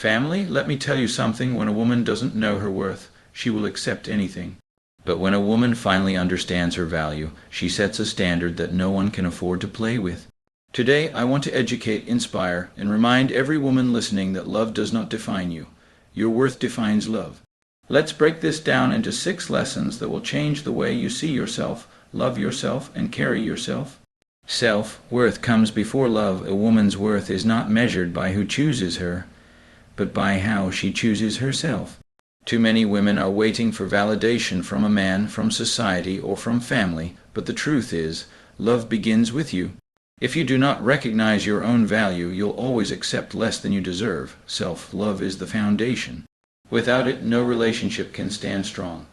Family, let me tell you something. When a woman doesn't know her worth, she will accept anything. But when a woman finally understands her value, she sets a standard that no one can afford to play with. Today, I want to educate, inspire, and remind every woman listening that love does not define you. Your worth defines love. Let's break this down into 6 lessons that will change the way you see yourself, love yourself, and carry yourself. Self-worth comes before love. A woman's worth is not measured by who chooses her, but by how she chooses herself. Too many women are waiting for validation from a man, from society, or from family, but the truth is, love begins with you. If you do not recognize your own value, you'll always accept less than you deserve. Self-love is the foundation. Without it, no relationship can stand strong.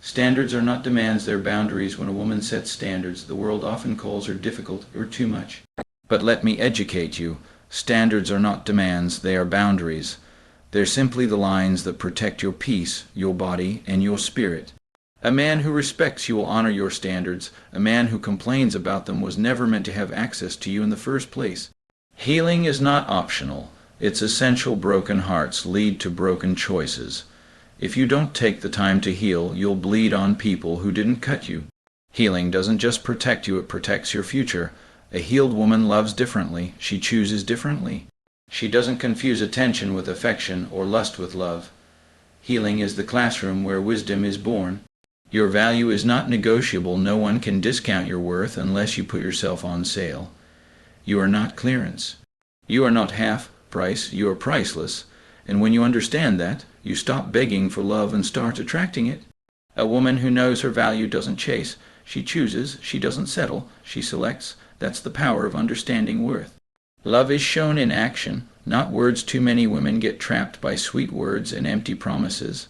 Standards are not demands, they're boundaries. When a woman sets standards, the world often calls her difficult or too much. But let me educate you. Standards are not demands, they are boundaries. They're simply the lines that protect your peace, your body, and your spirit. A man who respects you will honor your standards. A man who complains about them was never meant to have access to you in the first place. Healing is not optional. It's essential. Broken hearts lead to broken choices. If you don't take the time to heal, you'll bleed on people who didn't cut you. Healing doesn't just protect you, it protects your future. A healed woman loves differently. She chooses differently. She doesn't confuse attention with affection or lust with love. Healing is the classroom where wisdom is born. Your value is not negotiable. No one can discount your worth unless you put yourself on sale. You are not clearance. You are not half price. You are priceless. And when you understand that, you stop begging for love and start attracting it. A woman who knows her value doesn't chase. She chooses. She doesn't settle. She selects. That's the power of understanding worth. Love is shown in action, not words. Too many women get trapped by sweet words and empty promises.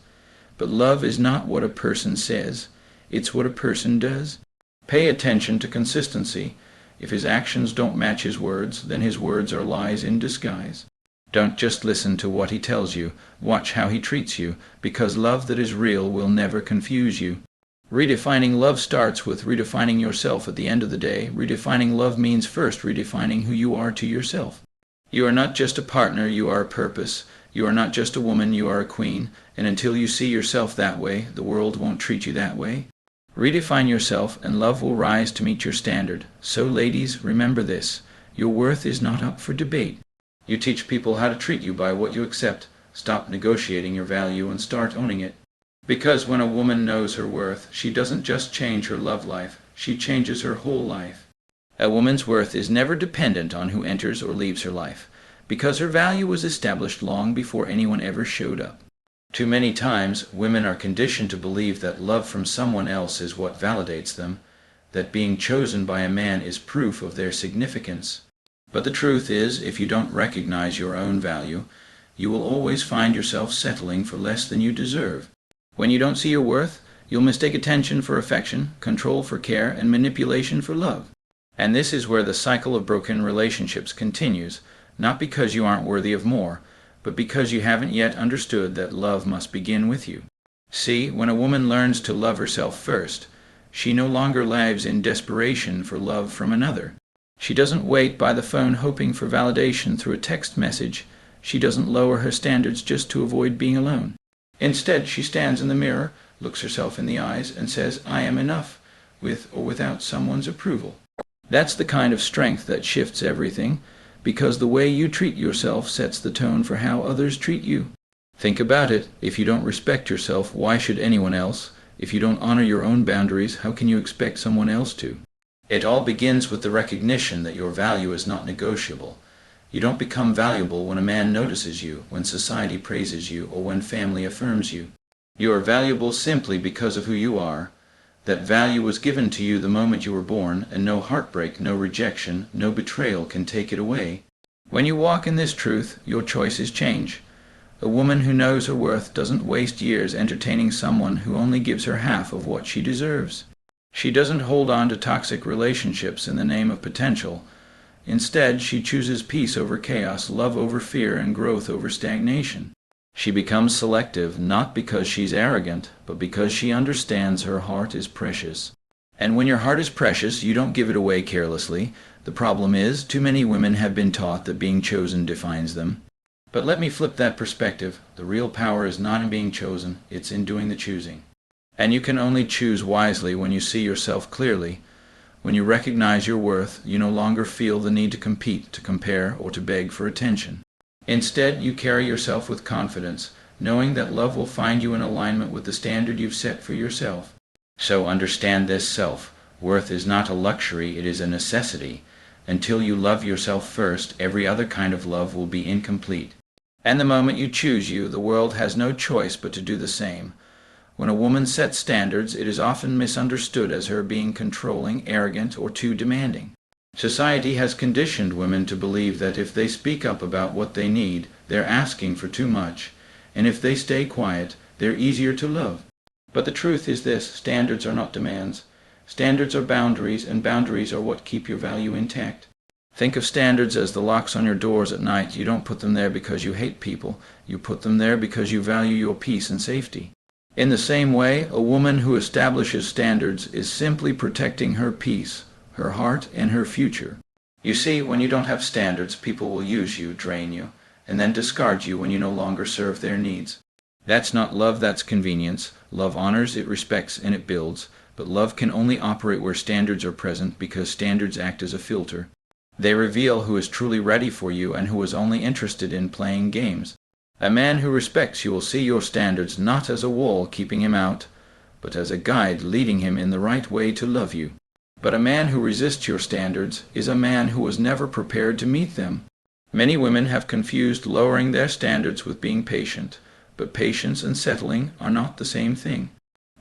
But love is not what a person says, it's what a person does. Pay attention to consistency. If his actions don't match his words, then his words are lies in disguise. Don't just listen to what he tells you, watch how he treats you, because love that is real will never confuse you. Redefining love starts with redefining yourself. At the end of the day, redefining love means first redefining who you are to yourself. You are not just a partner, you are a purpose. You are not just a woman, you are a queen. And until you see yourself that way, the world won't treat you that way. Redefine yourself and love will rise to meet your standard. So ladies, remember this. Your worth is not up for debate. You teach people how to treat you by what you accept. Stop negotiating your value and start owning it. Because when a woman knows her worth, she doesn't just change her love life, she changes her whole life. A woman's worth is never dependent on who enters or leaves her life, because her value was established long before anyone ever showed up. Too many times, women are conditioned to believe that love from someone else is what validates them, that being chosen by a man is proof of their significance. But the truth is, if you don't recognize your own value, you will always find yourself settling for less than you deserve. When you don't see your worth, you'll mistake attention for affection, control for care, and manipulation for love. And this is where the cycle of broken relationships continues, not because you aren't worthy of more, but because you haven't yet understood that love must begin with you. See, when a woman learns to love herself first, she no longer lives in desperation for love from another. She doesn't wait by the phone hoping for validation through a text message. She doesn't lower her standards just to avoid being alone. Instead, she stands in the mirror, looks herself in the eyes, and says, I am enough, with or without someone's approval. That's the kind of strength that shifts everything, because the way you treat yourself sets the tone for how others treat you. Think about it. If you don't respect yourself, why should anyone else? If you don't honor your own boundaries, how can you expect someone else to? It all begins with the recognition that your value is not negotiable. You don't become valuable when a man notices you, when society praises you, or when family affirms you. You are valuable simply because of who you are. That value was given to you the moment you were born, and no heartbreak, no rejection, no betrayal can take it away. When you walk in this truth, your choices change. A woman who knows her worth doesn't waste years entertaining someone who only gives her half of what she deserves. She doesn't hold on to toxic relationships in the name of potential. Instead, she chooses peace over chaos, love over fear, and growth over stagnation. She becomes selective, not because she's arrogant, but because she understands her heart is precious. And when your heart is precious, you don't give it away carelessly. The problem is, too many women have been taught that being chosen defines them. But let me flip that perspective. The real power is not in being chosen, it's in doing the choosing. And you can only choose wisely when you see yourself clearly. When you recognize your worth, you no longer feel the need to compete, to compare, or to beg for attention. Instead, you carry yourself with confidence, knowing that love will find you in alignment with the standard you've set for yourself. So understand this, self-worth is not a luxury, it is a necessity. Until you love yourself first, every other kind of love will be incomplete. And the moment you choose you, the world has no choice but to do the same. When a woman sets standards, it is often misunderstood as her being controlling, arrogant, or too demanding. Society has conditioned women to believe that if they speak up about what they need, they're asking for too much, and if they stay quiet, they're easier to love. But the truth is this: standards are not demands. Standards are boundaries, and boundaries are what keep your value intact. Think of standards as the locks on your doors at night. You don't put them there because you hate people. You put them there because you value your peace and safety. In the same way, a woman who establishes standards is simply protecting her peace, her heart, and her future. You see, when you don't have standards, people will use you, drain you, and then discard you when you no longer serve their needs. That's not love, that's convenience. Love honors, it respects, and it builds. But love can only operate where standards are present, because standards act as a filter. They reveal who is truly ready for you and who is only interested in playing games. A man who respects you will see your standards not as a wall keeping him out, but as a guide leading him in the right way to love you. But a man who resists your standards is a man who was never prepared to meet them. Many women have confused lowering their standards with being patient, but patience and settling are not the same thing.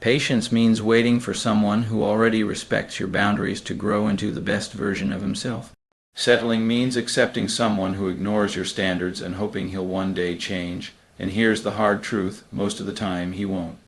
Patience means waiting for someone who already respects your boundaries to grow into the best version of himself. Settling means accepting someone who ignores your standards and hoping he'll one day change. And here's the hard truth: most of the time he won't.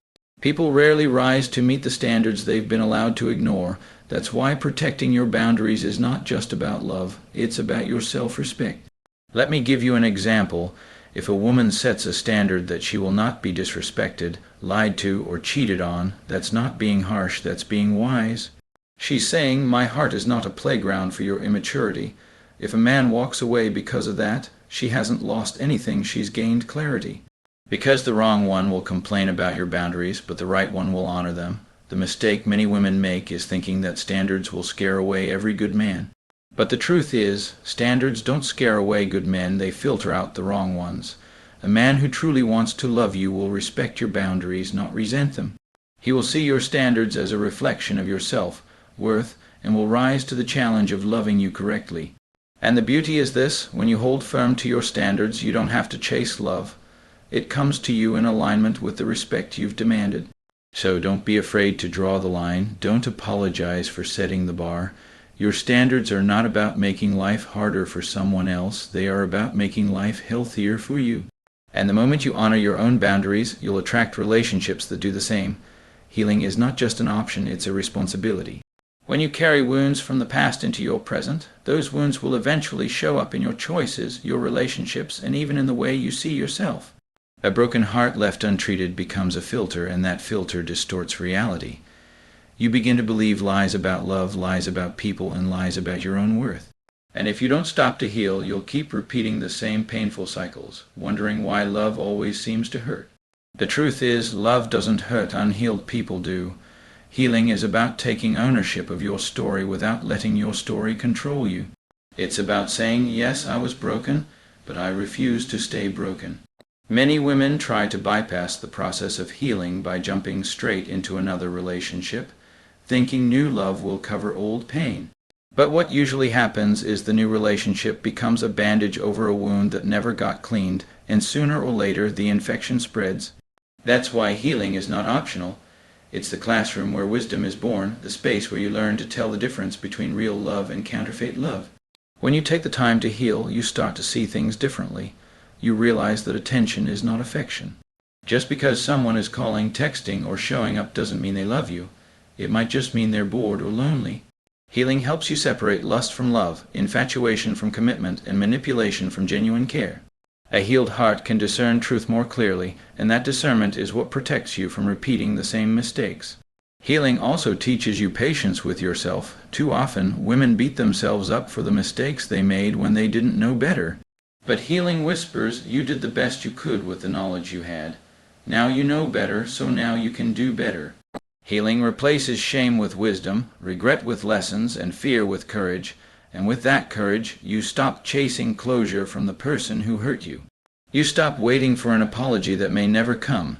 People rarely rise to meet the standards they've been allowed to ignore. That's why protecting your boundaries is not just about love, it's about your self-respect. Let me give you an example. If a woman sets a standard that she will not be disrespected, lied to, or cheated on, that's not being harsh, that's being wise. She's saying, my heart is not a playground for your immaturity. If a man walks away because of that, she hasn't lost anything, she's gained clarity. Because the wrong one will complain about your boundaries, but the right one will honor them. The mistake many women make is thinking that standards will scare away every good man. But the truth is, standards don't scare away good men, they filter out the wrong ones. A man who truly wants to love you will respect your boundaries, not resent them. He will see your standards as a reflection of your self-worth and will rise to the challenge of loving you correctly. And the beauty is this: when you hold firm to your standards, you don't have to chase love. It comes to you in alignment with the respect you've demanded. So don't be afraid to draw the line. Don't apologize for setting the bar. Your standards are not about making life harder for someone else. They are about making life healthier for you. And the moment you honor your own boundaries, you'll attract relationships that do the same. Healing is not just an option, it's a responsibility. When you carry wounds from the past into your present, those wounds will eventually show up in your choices, your relationships, and even in the way you see yourself. A broken heart left untreated becomes a filter, and that filter distorts reality. You begin to believe lies about love, lies about people, and lies about your own worth. And if you don't stop to heal, you'll keep repeating the same painful cycles, wondering why love always seems to hurt. The truth is, love doesn't hurt, unhealed people do. Healing is about taking ownership of your story without letting your story control you. It's about saying, yes, I was broken, but I refuse to stay broken. Many women try to bypass the process of healing by jumping straight into another relationship, thinking new love will cover old pain. But what usually happens is the new relationship becomes a bandage over a wound that never got cleaned, and sooner or later the infection spreads. That's why healing is not optional. It's the classroom where wisdom is born, the space where you learn to tell the difference between real love and counterfeit love. When you take the time to heal, you start to see things differently. You realize that attention is not affection. Just because someone is calling, texting, or showing up doesn't mean they love you. It might just mean they're bored or lonely. Healing helps you separate lust from love, infatuation from commitment, and manipulation from genuine care. A healed heart can discern truth more clearly, and that discernment is what protects you from repeating the same mistakes. Healing also teaches you patience with yourself. Too often, women beat themselves up for the mistakes they made when they didn't know better. But healing whispers, you did the best you could with the knowledge you had. Now you know better, so now you can do better. Healing replaces shame with wisdom, regret with lessons, and fear with courage, and with that courage, you stop chasing closure from the person who hurt you. You stop waiting for an apology that may never come.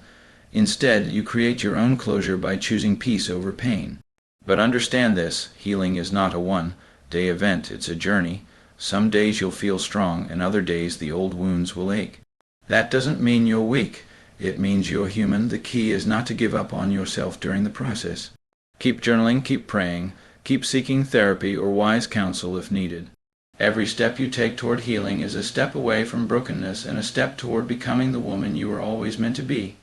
Instead, you create your own closure by choosing peace over pain. But understand this, healing is not a one-day event, it's a journey. Some days you'll feel strong, and other days the old wounds will ache. That doesn't mean you're weak. It means you're human. The key is not to give up on yourself during the process. Keep journaling, keep praying, keep seeking therapy or wise counsel if needed. Every step you take toward healing is a step away from brokenness and a step toward becoming the woman you were always meant to be.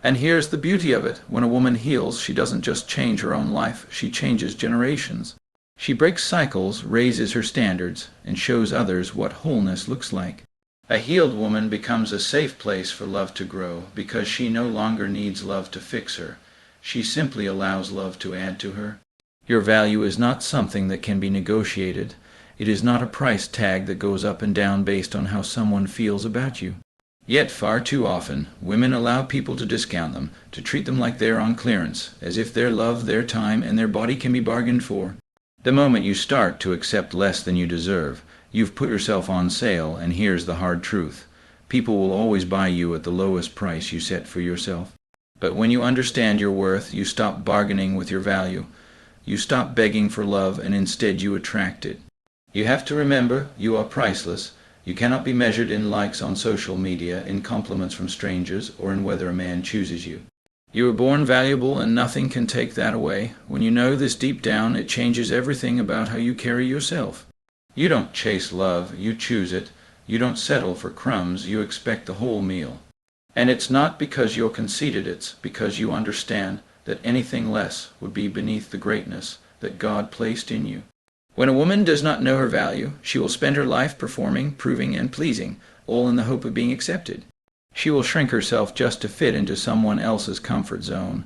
And here's the beauty of it. When a woman heals, she doesn't just change her own life, she changes generations. She breaks cycles, raises her standards, and shows others what wholeness looks like. A healed woman becomes a safe place for love to grow because she no longer needs love to fix her. She simply allows love to add to her. Your value is not something that can be negotiated. It is not a price tag that goes up and down based on how someone feels about you. Yet far too often, women allow people to discount them, to treat them like they're on clearance, as if their love, their time, and their body can be bargained for. The moment you start to accept less than you deserve, you've put yourself on sale, and here's the hard truth. People will always buy you at the lowest price you set for yourself. But when you understand your worth, you stop bargaining with your value. You stop begging for love, and instead you attract it. You have to remember, you are priceless. You cannot be measured in likes on social media, in compliments from strangers, or in whether a man chooses you. You were born valuable, and nothing can take that away. When you know this deep down, it changes everything about how you carry yourself. You don't chase love, you choose it. You don't settle for crumbs, you expect the whole meal. And it's not because you're conceited, it's because you understand that anything less would be beneath the greatness that God placed in you. When a woman does not know her value, she will spend her life performing, proving, and pleasing, all in the hope of being accepted. She will shrink herself just to fit into someone else's comfort zone.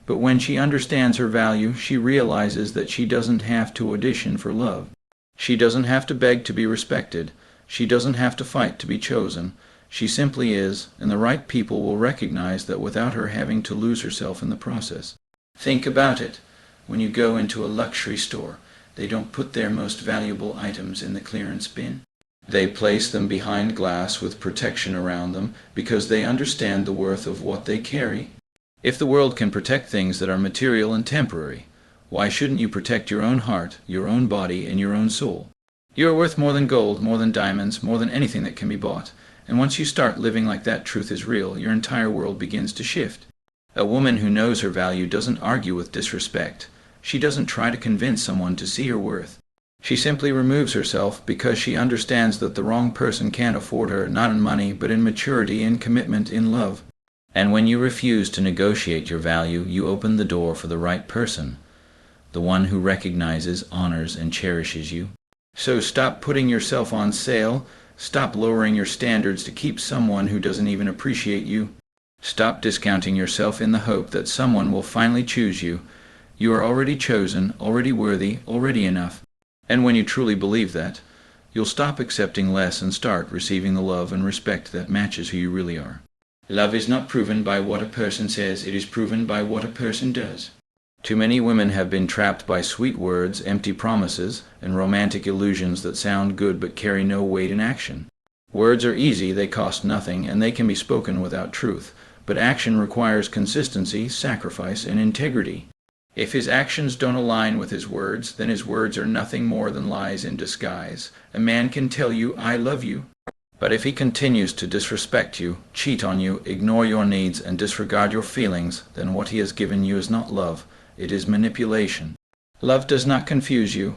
But when she understands her value, she realizes that she doesn't have to audition for love. She doesn't have to beg to be respected. She doesn't have to fight to be chosen. She simply is, and the right people will recognize that without her having to lose herself in the process. Think about it. When you go into a luxury store, they don't put their most valuable items in the clearance bin. They place them behind glass with protection around them because they understand the worth of what they carry. If the world can protect things that are material and temporary, why shouldn't you protect your own heart, your own body, and your own soul? You are worth more than gold, more than diamonds, more than anything that can be bought. And once you start living like that truth is real, your entire world begins to shift. A woman who knows her value doesn't argue with disrespect. She doesn't try to convince someone to see her worth. She simply removes herself because she understands that the wrong person can't afford her, not in money, but in maturity, in commitment, in love. And when you refuse to negotiate your value, you open the door for the right person, the one who recognizes, honors, and cherishes you. So stop putting yourself on sale. Stop lowering your standards to keep someone who doesn't even appreciate you. Stop discounting yourself in the hope that someone will finally choose you. You are already chosen, already worthy, already enough. And when you truly believe that, you'll stop accepting less and start receiving the love and respect that matches who you really are. Love is not proven by what a person says, it is proven by what a person does. Too many women have been trapped by sweet words, empty promises, and romantic illusions that sound good but carry no weight in action. Words are easy, they cost nothing, and they can be spoken without truth. But action requires consistency, sacrifice, and integrity. If his actions don't align with his words, then his words are nothing more than lies in disguise. A man can tell you, "I love you." But if he continues to disrespect you, cheat on you, ignore your needs, and disregard your feelings, then what he has given you is not love, it is manipulation. Love does not confuse you.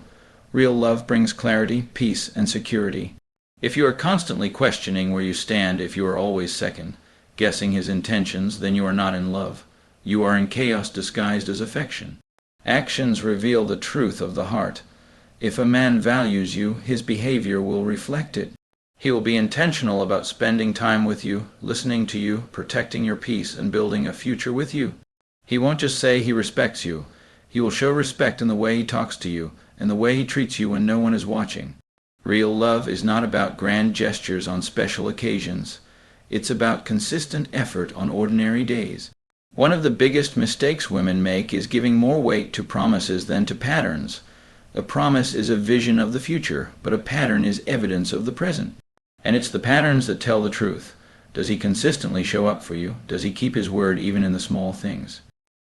Real love brings clarity, peace, and security. If you are constantly questioning where you stand, if you are always second, guessing his intentions, then you are not in love. You are in chaos disguised as affection. Actions reveal the truth of the heart. If a man values you, his behavior will reflect it. He will be intentional about spending time with you, listening to you, protecting your peace, and building a future with you. He won't just say he respects you. He will show respect in the way he talks to you, and the way he treats you when no one is watching. Real love is not about grand gestures on special occasions. It's about consistent effort on ordinary days. One of the biggest mistakes women make is giving more weight to promises than to patterns. A promise is a vision of the future, but a pattern is evidence of the present. And it's the patterns that tell the truth. Does he consistently show up for you? Does he keep his word even in the small things?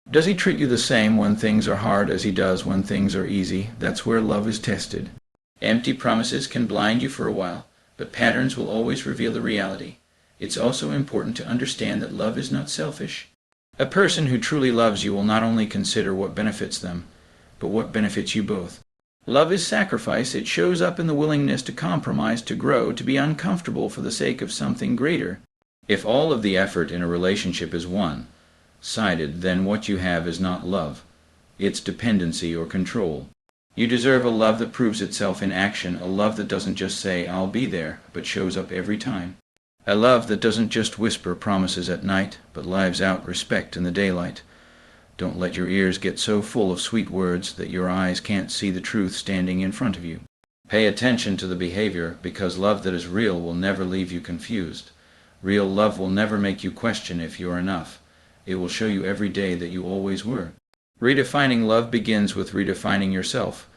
Does he treat you the same when things are hard as he does when things are easy? That's where love is tested. Empty promises can blind you for a while, but patterns will always reveal the reality. It's also important to understand that love is not selfish. A person who truly loves you will not only consider what benefits them, but what benefits you both. Love is sacrifice. It shows up in the willingness to compromise, to grow, to be uncomfortable for the sake of something greater. If all of the effort in a relationship is one-sided, then what you have is not love. It's dependency or control. You deserve a love that proves itself in action, a love that doesn't just say, "I'll be there," but shows up every time. A love that doesn't just whisper promises at night, but lives out respect in the daylight. Don't let your ears get so full of sweet words that your eyes can't see the truth standing in front of you. Pay attention to the behavior, because love that is real will never leave you confused. Real love will never make you question if you are enough. It will show you every day that you always were. Redefining love begins with redefining yourself.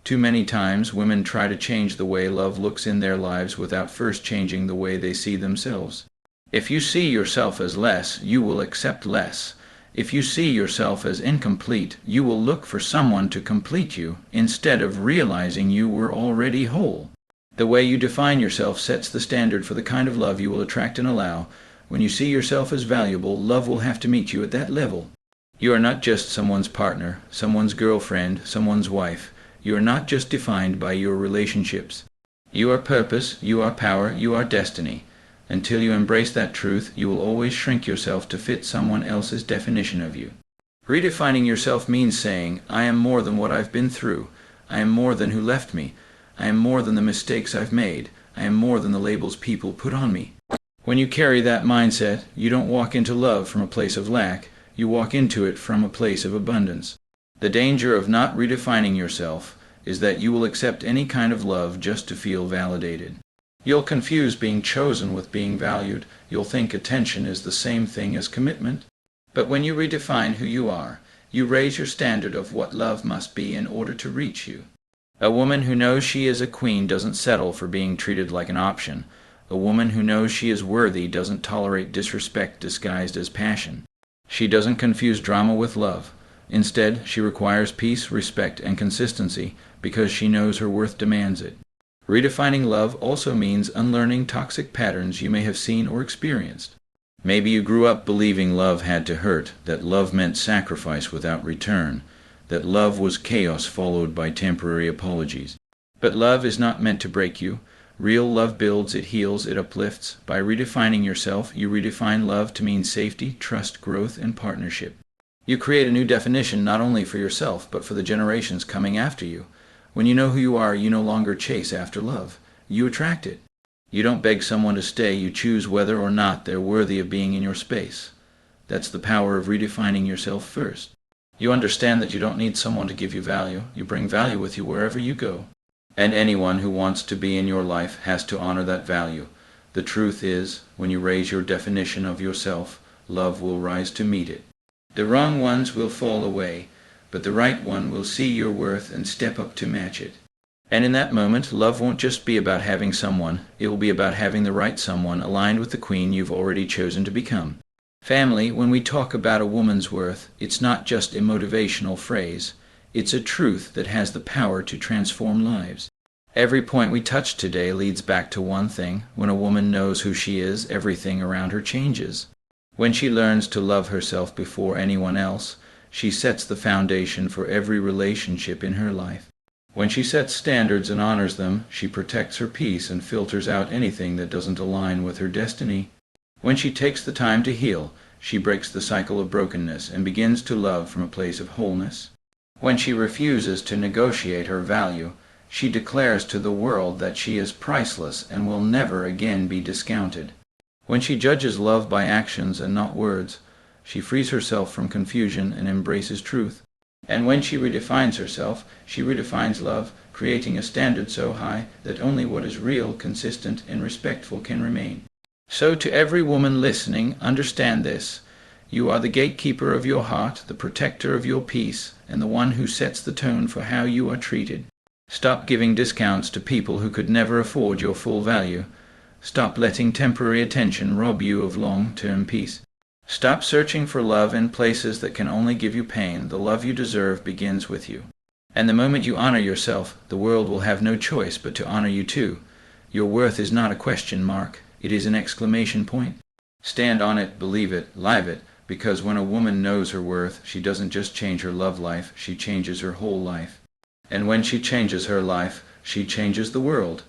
Too many times, women try to change the way love looks in their lives without first changing the way they see themselves. If you see yourself as less, you will accept less. If you see yourself as incomplete, you will look for someone to complete you instead of realizing you were already whole. The way you define yourself sets the standard for the kind of love you will attract and allow. When you see yourself as valuable, love will have to meet you at that level. You are not just someone's partner, someone's girlfriend, someone's wife. You are not just defined by your relationships. You are purpose, you are power, you are destiny. Until you embrace that truth, you will always shrink yourself to fit someone else's definition of you. Redefining yourself means saying, "I am more than what I've been through. I am more than who left me. I am more than the mistakes I've made. I am more than the labels people put on me." When you carry that mindset, you don't walk into love from a place of lack. You walk into it from a place of abundance. The danger of not redefining yourself is that you will accept any kind of love just to feel validated. You'll confuse being chosen with being valued. You'll think attention is the same thing as commitment. But when you redefine who you are, you raise your standard of what love must be in order to reach you. A woman who knows she is a queen doesn't settle for being treated like an option. A woman who knows she is worthy doesn't tolerate disrespect disguised as passion. She doesn't confuse drama with love. Instead, she requires peace, respect, and consistency because she knows her worth demands it. Redefining love also means unlearning toxic patterns you may have seen or experienced. Maybe you grew up believing love had to hurt, that love meant sacrifice without return, that love was chaos followed by temporary apologies. But love is not meant to break you. Real love builds, it heals, it uplifts. By redefining yourself, you redefine love to mean safety, trust, growth, and partnership. You create a new definition not only for yourself, but for the generations coming after you. When you know who you are, you no longer chase after love. You attract it. You don't beg someone to stay. You choose whether or not they're worthy of being in your space. That's the power of redefining yourself first. You understand that you don't need someone to give you value. You bring value with you wherever you go. And anyone who wants to be in your life has to honor that value. The truth is, when you raise your definition of yourself, love will rise to meet it. The wrong ones will fall away, but the right one will see your worth and step up to match it. And in that moment, love won't just be about having someone. It will be about having the right someone aligned with the queen you've already chosen to become. Family, when we talk about a woman's worth, it's not just a motivational phrase. It's a truth that has the power to transform lives. Every point we touched today leads back to one thing. When a woman knows who she is, everything around her changes. When she learns to love herself before anyone else, she sets the foundation for every relationship in her life. When she sets standards and honors them, she protects her peace and filters out anything that doesn't align with her destiny. When she takes the time to heal, she breaks the cycle of brokenness and begins to love from a place of wholeness. When she refuses to negotiate her value, she declares to the world that she is priceless and will never again be discounted. When she judges love by actions and not words, she frees herself from confusion and embraces truth. And when she redefines herself, she redefines love, creating a standard so high that only what is real, consistent, and respectful can remain. So to every woman listening, understand this. You are the gatekeeper of your heart, the protector of your peace, and the one who sets the tone for how you are treated. Stop giving discounts to people who could never afford your full value. Stop letting temporary attention rob you of long-term peace. Stop searching for love in places that can only give you pain. The love you deserve begins with you. And the moment you honor yourself, the world will have no choice but to honor you too. Your worth is not a question mark. It is an exclamation point. Stand on it, believe it, live it, because when a woman knows her worth, she doesn't just change her love life, she changes her whole life. And when she changes her life, she changes the world.